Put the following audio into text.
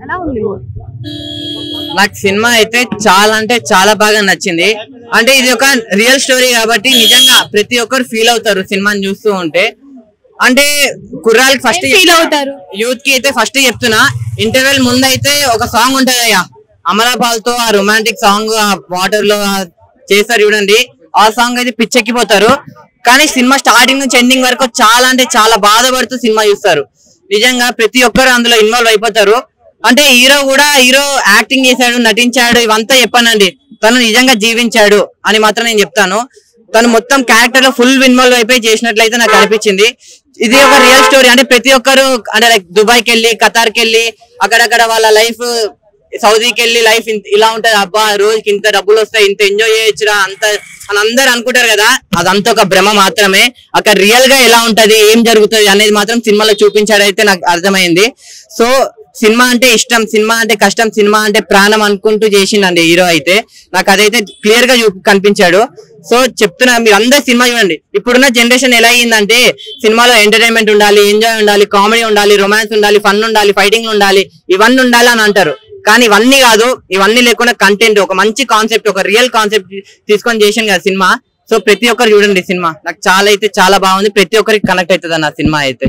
ఎలా ఉంది నాకు సినిమా అయితే చాలా అంటే చాలా బాగా నచ్చింది. అంటే ఇది ఒక రియల్ స్టోరీ కాబట్టి నిజంగా ప్రతి ఒక్కరు ఫీల్ అవుతారు సినిమాని చూస్తూ ఉంటే. అంటే కుర్రాళ్ళకి ఫస్ట్ ఫీల్ అవుతారు, యూత్ కి అయితే ఫస్ట్ చెప్తున్నా, ఇంటర్వెల్ ముందు అయితే ఒక సాంగ్ ఉంటది అయ్యా, అమలాపాల్ తో ఆ రొమాంటిక్ సాంగ్ ఆ వాటర్ లో చేస్తారు చూడండి, ఆ సాంగ్ అయితే పిచ్చెక్కిపోతారు. కానీ సినిమా స్టార్టింగ్ నుంచి ఎండింగ్ వరకు చాలా అంటే చాలా బాధపడుతూ సినిమా చూస్తారు. నిజంగా ప్రతి ఒక్కరు అందులో ఇన్వాల్వ్ అయిపోతారు. అంటే హీరో కూడా హీరో యాక్టింగ్ చేశాడు, నటించాడు, ఇవంతా చెప్పానండి. తను నిజంగా జీవించాడు అని మాత్రం నేను చెప్తాను. తను మొత్తం క్యారెక్టర్ లో ఫుల్ ఇన్వాల్వ్ అయిపోయి చేసినట్లయితే నాకు అనిపించింది. ఇది ఒక రియల్ స్టోరీ. అంటే ప్రతి ఒక్కరు అంటే లైక్ దుబాయ్కి వెళ్ళి, ఖతార్కి వెళ్ళి, అక్కడక్కడ వాళ్ళ లైఫ్, సౌదీకి వెళ్ళి లైఫ్ ఇలా ఉంటది, అబ్బా రోజుకి ఇంత డబ్బులు వస్తాయి, ఇంత ఎంజాయ్ చేయొచ్చురా అంత అని అందరు అనుకుంటారు కదా. అదంతా ఒక భ్రమ మాత్రమే. అక్కడ రియల్ గా ఎలా ఉంటది, ఏం జరుగుతుంది అనేది మాత్రం సినిమాలో చూపించాడైతే నాకు అర్థమైంది. సో సినిమా అంటే ఇష్టం, సినిమా అంటే కష్టం, సినిమా అంటే ప్రాణం అనుకుంటూ చేసిండండి హీరో అయితే. నాకు అదైతే క్లియర్ గా కనిపించాడు. సో చెప్తున్నా, మీరు అందరు సినిమా చూడండి. ఇప్పుడున్న జనరేషన్ ఎలా అయ్యిందంటే సినిమాలో ఎంటర్టైన్మెంట్ ఉండాలి, ఎంజాయ్ ఉండాలి, కామెడీ ఉండాలి, రొమాన్స్ ఉండాలి, ఫన్ ఉండాలి, ఫైటింగ్ ఉండాలి, ఇవన్నీ ఉండాలి అని అంటారు. కానీ ఇవన్నీ కాదు, ఇవన్నీ లేకుండా కంటెంట్, ఒక మంచి కాన్సెప్ట్, ఒక రియల్ కాన్సెప్ట్ తీసుకొని చేసాను కదా సినిమా. సో ప్రతి ఒక్కరు చూడండి సినిమా. నాకు చాలా అయితే చాలా బాగుంది, ప్రతి ఒక్కరికి కనెక్ట్ అవుతుంది అన్న సినిమా అయితే.